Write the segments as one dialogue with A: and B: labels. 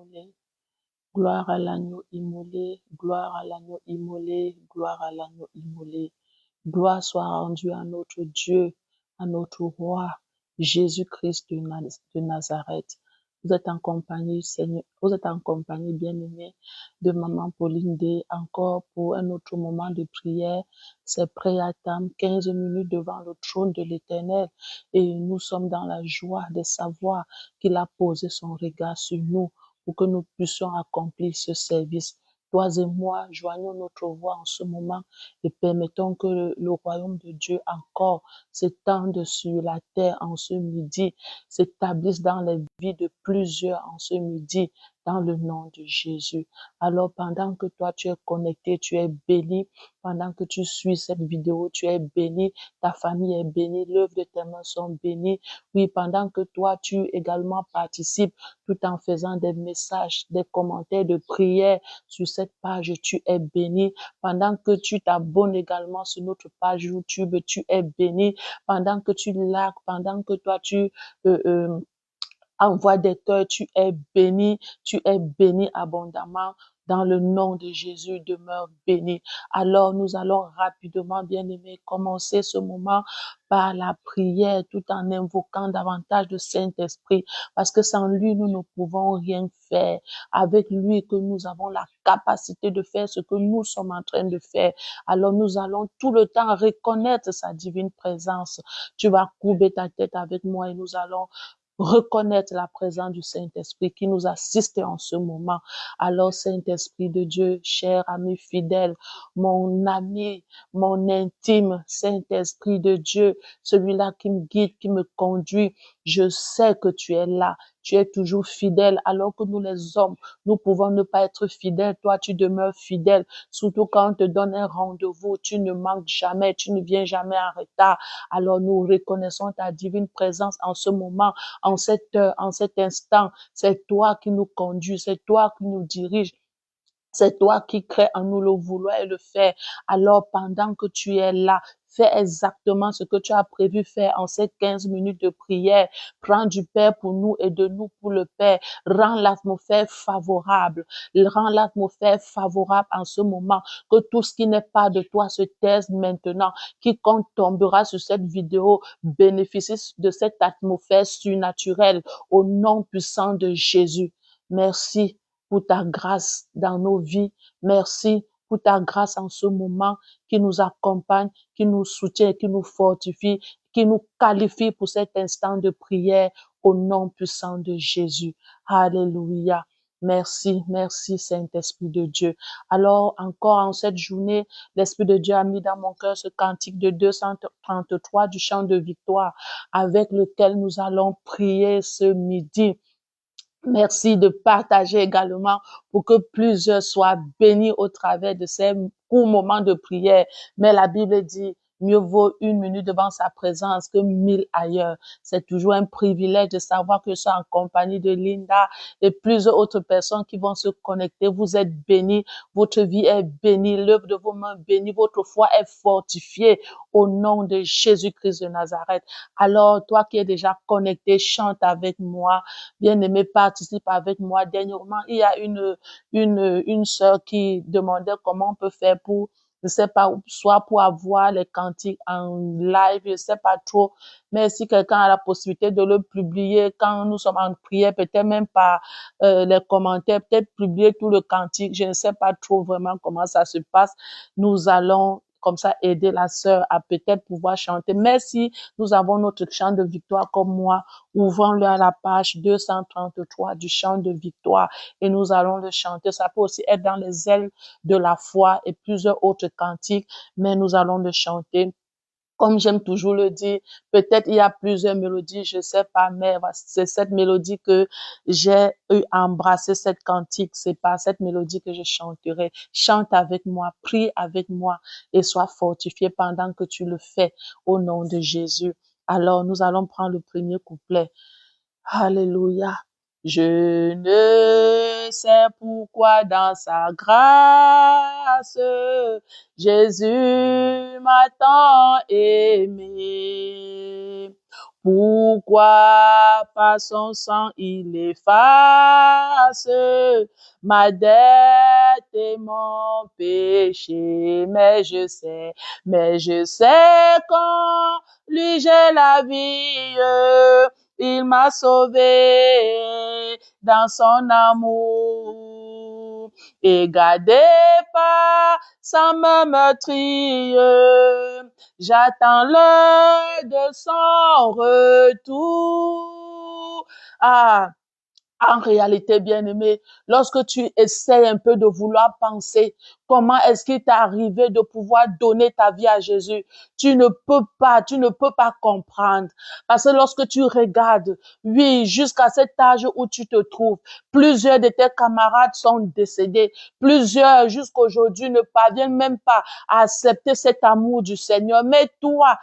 A: immolé. Gloire à l'agneau immolé, gloire à l'agneau immolé, gloire à l'agneau immolé. Gloire soit rendue à notre Dieu, à notre roi, Jésus-Christ de Nazareth. Vous êtes en compagnie, Seigneur, vous êtes en compagnie, bien-aimée, de Maman Pauline D. Encore pour un autre moment de prière. C'est Prayer Time, 15 minutes devant le trône de l'Éternel. Et nous sommes dans la joie de savoir qu'il a posé son regard sur nous pour que nous puissions accomplir ce service. Toi et moi, joignons notre voix en ce moment et permettons que le royaume de Dieu encore s'étende sur la terre en ce midi, s'établisse dans les vies de plusieurs en ce midi, dans le nom de Jésus. Alors, pendant que toi, tu es connecté, tu es béni, pendant que tu suis cette vidéo, tu es béni, ta famille est bénie, l'œuvre de tes mains sont bénies. Oui, pendant que toi, tu également participes, tout en faisant des messages, des commentaires de prière sur cette page, tu es béni. Pendant que tu t'abonnes également sur notre page YouTube, tu es béni. Pendant que tu likes, pendant que toi, tu envoies des cœurs, tu es béni abondamment. Dans le nom de Jésus, demeure béni. Alors, nous allons rapidement, bien-aimés, commencer ce moment par la prière, tout en invoquant davantage le Saint-Esprit, parce que sans lui, nous ne pouvons rien faire. Avec lui, que nous avons la capacité de faire ce que nous sommes en train de faire. Alors, nous allons tout le temps reconnaître sa divine présence. Tu vas courber ta tête avec moi et nous allons reconnaître la présence du Saint-Esprit qui nous assiste en ce moment. Alors, Saint-Esprit de Dieu, cher ami fidèle, mon ami, mon intime, Saint-Esprit de Dieu, celui-là qui me guide, qui me conduit, je sais que tu es là. Tu es toujours fidèle, alors que nous les hommes, nous pouvons ne pas être fidèles. Toi, tu demeures fidèle. Surtout quand on te donne un rendez-vous, tu ne manques jamais, tu ne viens jamais en retard. Alors, nous reconnaissons ta divine présence en ce moment, en cette heure, en cet instant. C'est toi qui nous conduis, c'est toi qui nous diriges. C'est toi qui crée en nous le vouloir et le faire. Alors, pendant que tu es là, fais exactement ce que tu as prévu faire en ces 15 minutes de prière. Prends du Père pour nous et de nous pour le Père. Rends l'atmosphère favorable. Rends l'atmosphère favorable en ce moment. Que tout ce qui n'est pas de toi se taise maintenant. Quiconque tombera sur cette vidéo bénéficie de cette atmosphère surnaturelle au nom puissant de Jésus. Merci pour ta grâce dans nos vies. Merci pour ta grâce en ce moment qui nous accompagne, qui nous soutient, qui nous fortifie, qui nous qualifie pour cet instant de prière au nom puissant de Jésus. Alléluia. Merci, merci Saint-Esprit de Dieu. Alors encore en cette journée, l'Esprit de Dieu a mis dans mon cœur ce cantique de 233 du chant de victoire avec lequel nous allons prier ce midi. Merci de partager également pour que plusieurs soient bénis au travers de ces courts moments de prière. Mais la Bible dit, mieux vaut 1 minute devant sa présence que 1000 ailleurs. C'est toujours un privilège de savoir que je suis en compagnie de Linda et plusieurs autres personnes qui vont se connecter. Vous êtes bénis, votre vie est bénie, l'œuvre de vos mains bénie, votre foi est fortifiée au nom de Jésus-Christ de Nazareth. Alors, toi qui es déjà connecté, chante avec moi. Bien-aimé, participe avec moi. Dernièrement, il y a une sœur qui demandait comment on peut faire pour, je sais pas, soit pour avoir les cantiques en live, je sais pas trop, mais si quelqu'un a la possibilité de le publier quand nous sommes en prière, peut-être même par les commentaires, peut-être publier tout le cantique, je ne sais pas trop vraiment comment ça se passe. Nous allons comme ça aider la sœur à peut-être pouvoir chanter. Mais si nous avons notre chant de victoire comme moi, ouvrons-le à la page 233 du chant de victoire et nous allons le chanter. Ça peut aussi être dans les ailes de la foi et plusieurs autres cantiques, mais nous allons le chanter. Comme j'aime toujours le dire, peut-être il y a plusieurs mélodies, je sais pas, mais c'est cette mélodie que j'ai eu à embrasser cette cantique. C'est pas cette mélodie que je chanterai. Chante avec moi, prie avec moi et sois fortifié pendant que tu le fais au nom de Jésus. Alors, nous allons prendre le premier couplet. Alléluia. Je ne sais pourquoi pourquoi dans sa grâce, Jésus m'a tant aimé. Pourquoi par son sang il efface ma dette et mon péché. Mais je sais qu'en lui j'ai la vie. Il m'a sauvé dans son amour et gardé par sa main meurtrie. J'attends l'heure de son retour. Ah, en réalité, bien-aimé, lorsque tu essaies un peu de vouloir penser comment est-ce qu'il t'est arrivé de pouvoir donner ta vie à Jésus, tu ne peux pas comprendre. Parce que lorsque tu regardes, oui, jusqu'à cet âge où tu te trouves, plusieurs de tes camarades sont décédés, plusieurs jusqu'aujourd'hui ne parviennent même pas à accepter cet amour du Seigneur. Mais toi,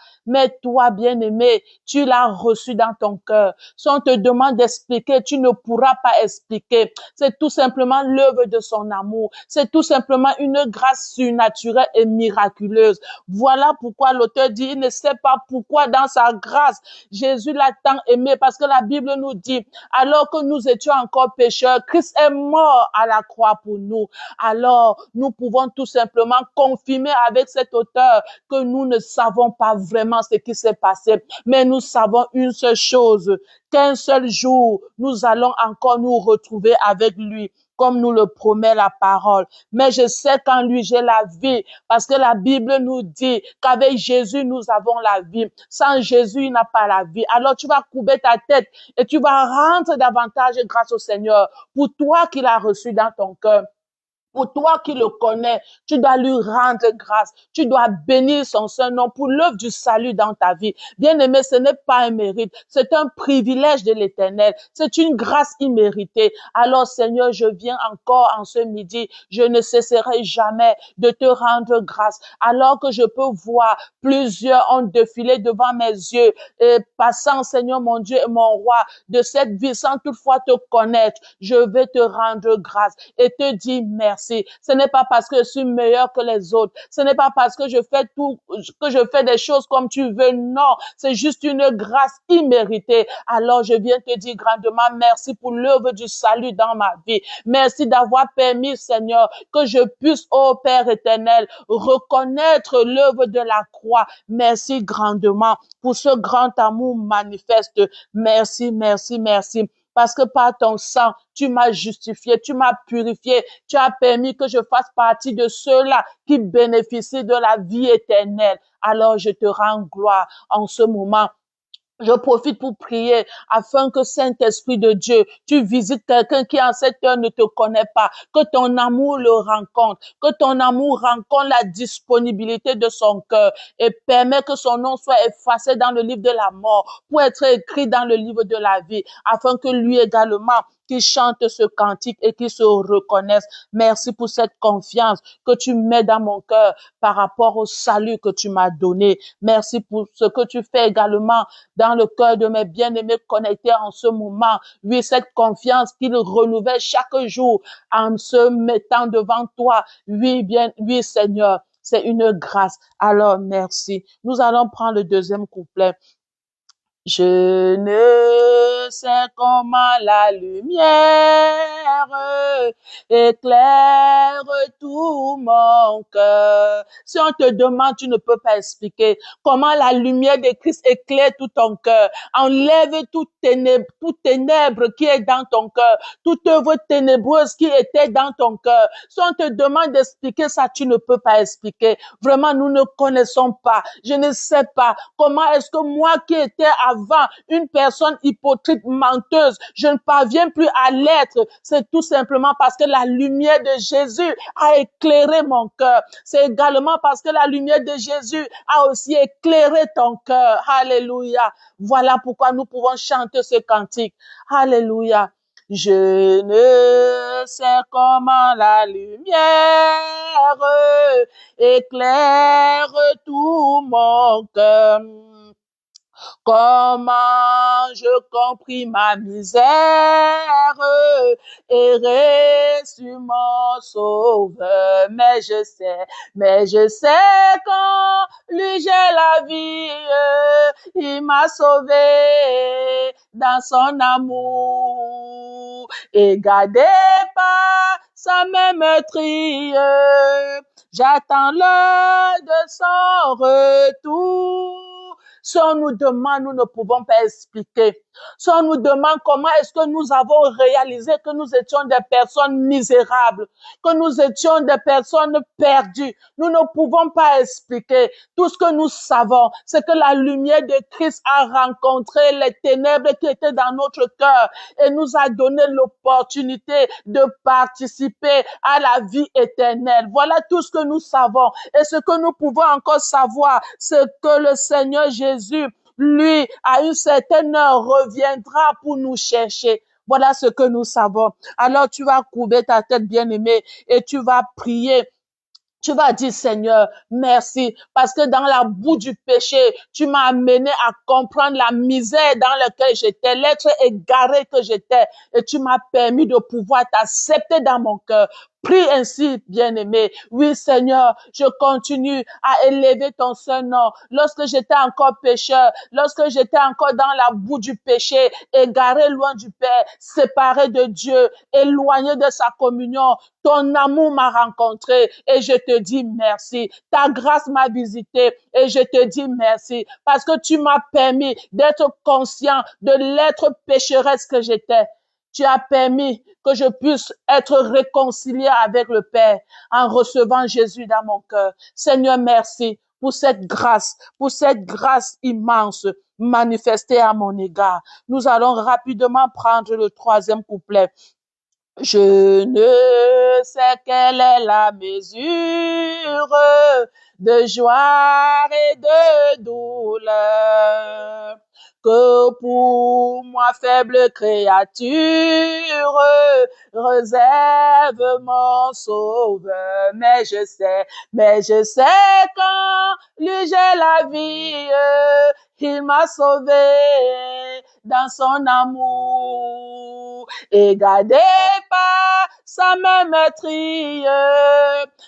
A: bien-aimé, tu l'as reçu dans ton cœur. Si on te demande d'expliquer, tu ne pourras pas expliquer. C'est tout simplement l'œuvre de son amour. C'est tout simplement une grâce surnaturelle et miraculeuse. Voilà pourquoi l'auteur dit, il ne sait pas pourquoi dans sa grâce, Jésus l'a tant aimé, parce que la Bible nous dit, alors que nous étions encore pécheurs, Christ est mort à la croix pour nous. Alors, nous pouvons tout simplement confirmer avec cet auteur que nous ne savons pas vraiment ce qui s'est passé, mais nous savons une seule chose, qu'un seul jour, nous allons encore nous retrouver avec lui, comme nous le promet la parole. Mais je sais qu'en lui, j'ai la vie, parce que la Bible nous dit qu'avec Jésus, nous avons la vie. Sans Jésus, il n'a pas la vie. Alors, tu vas courber ta tête et tu vas rendre davantage grâce au Seigneur pour toi qu'il a reçu dans ton cœur. Pour toi qui le connais, tu dois lui rendre grâce. Tu dois bénir son saint nom pour l'œuvre du salut dans ta vie. Bien-aimé, ce n'est pas un mérite. C'est un privilège de l'Éternel. C'est une grâce imméritée. Alors, Seigneur, je viens encore en ce midi. Je ne cesserai jamais de te rendre grâce. Alors que je peux voir plusieurs ont défilé devant mes yeux et passant, Seigneur mon Dieu et mon roi, de cette vie sans toutefois te connaître, je vais te rendre grâce et te dire merci. Ce n'est pas parce que je suis meilleur que les autres. Ce n'est pas parce que je fais des choses comme tu veux. Non, c'est juste une grâce imméritée. Alors, je viens te dire grandement merci pour l'œuvre du salut dans ma vie. Merci d'avoir permis, Seigneur, que je puisse, ô Père éternel, reconnaître l'œuvre de la croix. Merci grandement pour ce grand amour manifeste. Merci, merci, merci. Parce que par ton sang, tu m'as justifié, tu m'as purifié, tu as permis que je fasse partie de ceux-là qui bénéficient de la vie éternelle. Alors je te rends gloire en ce moment. Je profite pour prier afin que Saint-Esprit de Dieu, tu visites quelqu'un qui en cette heure ne te connaît pas, que ton amour le rencontre, que ton amour rencontre la disponibilité de son cœur et permet que son nom soit effacé dans le livre de la mort pour être écrit dans le livre de la vie, afin que lui également qui chante ce cantique et qui se reconnaisse. Merci pour cette confiance que tu mets dans mon cœur par rapport au salut que tu m'as donné. Merci pour ce que tu fais également dans le cœur de mes bien-aimés connectés en ce moment. Oui, cette confiance qu'il renouvelle chaque jour en se mettant devant toi. Oui, Seigneur, c'est une grâce. Alors, merci. Nous allons prendre le deuxième couplet. Je ne sais comment la lumière éclaire tout mon cœur. Si on te demande, tu ne peux pas expliquer comment la lumière de Christ éclaire tout ton cœur. Enlève toute ténèbre qui est dans ton cœur, toute œuvre ténébreuse qui était dans ton cœur. Si on te demande d'expliquer ça, tu ne peux pas expliquer. Vraiment, nous ne connaissons pas. Je ne sais pas comment est-ce que moi qui étais avant une personne hypocrite, menteuse, je ne parviens plus à l'être. C'est tout simplement parce que la lumière de Jésus a éclairé mon cœur. C'est également parce que la lumière de Jésus a aussi éclairé ton cœur. Alléluia. Voilà pourquoi nous pouvons chanter ce cantique. Alléluia. Je ne sais comment la lumière éclaire tout mon cœur. Comment je compris ma misère et reçu mon sauveur. Mais je sais quand lui j'ai la vie, il m'a sauvé dans son amour et gardé par sa même meurtrier. J'attends l'heure de son retour. Si on nous demande, nous ne pouvons pas expliquer. Si on nous demande comment est-ce que nous avons réalisé que nous étions des personnes misérables, que nous étions des personnes perdues, nous ne pouvons pas expliquer. Tout ce que nous savons, c'est que la lumière de Christ a rencontré les ténèbres qui étaient dans notre cœur et nous a donné l'opportunité de participer à la vie éternelle. Voilà tout ce que nous savons. Et ce que nous pouvons encore savoir, c'est que le Seigneur Jésus, lui, à une certaine heure, reviendra pour nous chercher. Voilà ce que nous savons. Alors tu vas courber ta tête, bien-aimée, et tu vas prier. Tu vas dire, Seigneur, merci, parce que dans la boue du péché, tu m'as amené à comprendre la misère dans laquelle j'étais, l'être égaré que j'étais, et tu m'as permis de pouvoir t'accepter dans mon cœur. Prie ainsi, bien-aimé. Oui, Seigneur, je continue à élever ton Saint-Nom. Lorsque j'étais encore pécheur, lorsque j'étais encore dans la boue du péché, égaré loin du Père, séparé de Dieu, éloigné de sa communion, ton amour m'a rencontré et je te dis merci. Ta grâce m'a visité et je te dis merci parce que tu m'as permis d'être conscient de l'être pécheresse que j'étais. Tu as permis que je puisse être réconcilié avec le Père en recevant Jésus dans mon cœur. Seigneur, merci pour cette grâce immense manifestée à mon égard. Nous allons rapidement prendre le troisième couplet. Je ne sais quelle est la mesure de joie et de douleur que pour moi faible créature réserve mon sauveur. Mais je sais quand lui j'ai la vie, il m'a sauvé dans son amour et gardé par sa même maîtrise.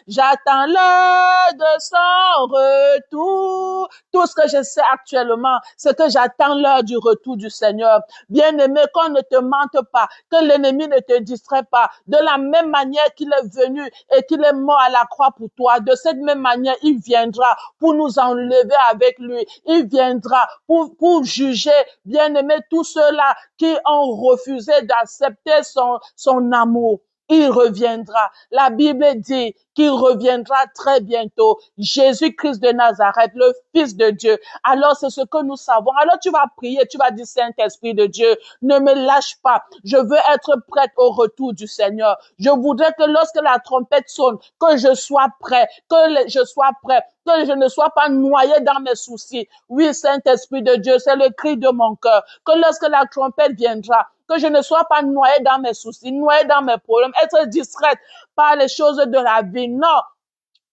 A: J'attends l'heure de son retour. Tout ce que je sais actuellement, c'est que j'attends l'heure du retour du Seigneur. Bien-aimé, qu'on ne te mente pas, que l'ennemi ne te distrait pas. De la même manière qu'il est venu et qu'il est mort à la croix pour toi, de cette même manière, il viendra pour nous enlever avec lui. Il viendra pour juger, bien-aimé, tous ceux-là qui ont refusé d'accepter son amour. Il reviendra. La Bible dit qu'il reviendra très bientôt. Jésus-Christ de Nazareth, le Fils de Dieu. Alors, c'est ce que nous savons. Alors, tu vas prier, tu vas dire, Saint-Esprit de Dieu, ne me lâche pas. Je veux être prête au retour du Seigneur. Je voudrais que lorsque la trompette sonne, que je sois prêt, que je ne sois pas noyé dans mes soucis. Oui, Saint-Esprit de Dieu, c'est le cri de mon cœur. Que lorsque la trompette viendra, que je ne sois pas noyé dans mes soucis, noyé dans mes problèmes, être distraite par les choses de la vie. Non,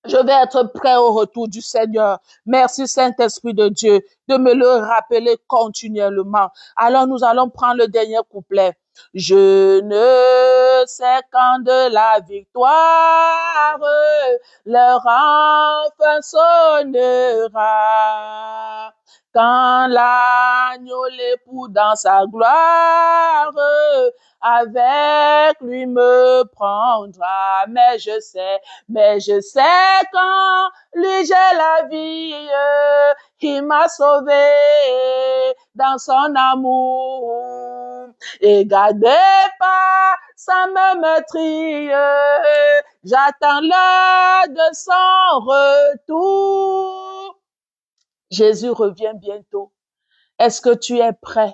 A: je vais être prêt au retour du Seigneur. Merci Saint-Esprit de Dieu de me le rappeler continuellement. Alors nous allons prendre le dernier couplet. Je ne sais quand de la victoire leur enfin sonnera. Quand l'agneau l'époux dans sa gloire avec lui me prendra. Mais je sais quand lui j'ai la vie, il m'a sauvé dans son amour et gardé par sa même maîtrise. J'attends l'heure de son retour. Jésus revient bientôt. Est-ce que tu es prêt?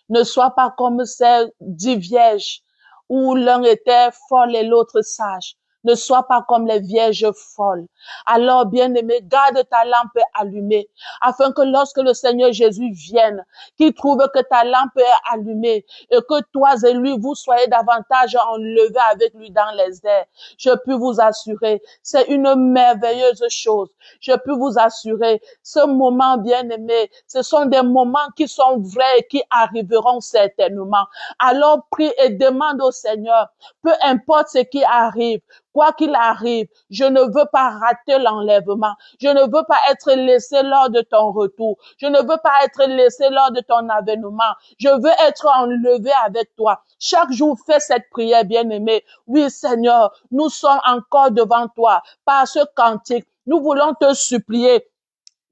A: Ne sois pas comme ces 10 vierges où l'un était folle et l'autre sage. Ne sois pas comme les vierges folles. Alors, bien-aimé, garde ta lampe allumée, afin que lorsque le Seigneur Jésus vienne, qu'il trouve que ta lampe est allumée et que toi et lui, vous soyez davantage enlevés avec lui dans les airs. Je peux vous assurer, c'est une merveilleuse chose. Je peux vous assurer, ce moment bien-aimé, ce sont des moments qui sont vrais et qui arriveront certainement. Alors prie et demande au Seigneur, peu importe ce qui arrive, quoi qu'il arrive, je ne veux pas rater l'enlèvement. Je ne veux pas être laissé lors de ton retour. Je ne veux pas être laissé lors de ton avènement. Je veux être enlevé avec toi. Chaque jour, fais cette prière, bien-aimé. Oui, Seigneur, nous sommes encore devant toi par ce cantique. Nous voulons te supplier.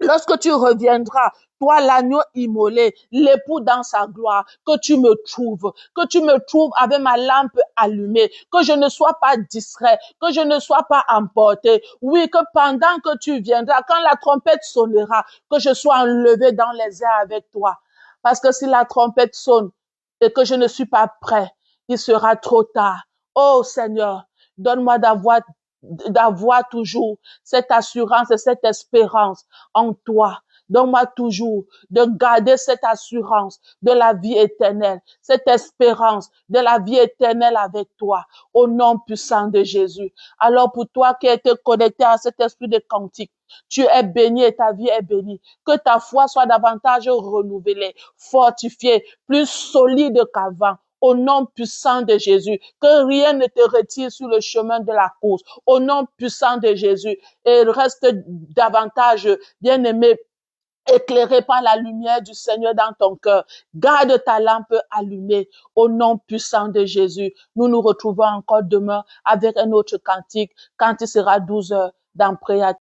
A: Lorsque tu reviendras, toi l'agneau immolé, l'époux dans sa gloire, que tu me trouves avec ma lampe allumée, que je ne sois pas distrait, que je ne sois pas emporté. Oui, que pendant que tu viendras, quand la trompette sonnera, que je sois enlevé dans les airs avec toi. Parce que si la trompette sonne et que je ne suis pas prêt, il sera trop tard. Oh Seigneur, donne-moi d'avoir toujours cette assurance et cette espérance en toi. Donne-moi toujours de garder cette assurance de la vie éternelle, cette espérance de la vie éternelle avec toi, au nom puissant de Jésus. Alors pour toi qui as été connecté à cet esprit de cantique, tu es béni et ta vie est bénie. Que ta foi soit davantage renouvelée, fortifiée, plus solide qu'avant. Au nom puissant de Jésus, que rien ne te retire sur le chemin de la course. Au nom puissant de Jésus, et reste davantage, bien-aimé, éclairé par la lumière du Seigneur dans ton cœur. Garde ta lampe allumée au nom puissant de Jésus. Nous nous retrouvons encore demain avec un autre cantique quand il sera 12 heures dans Prière.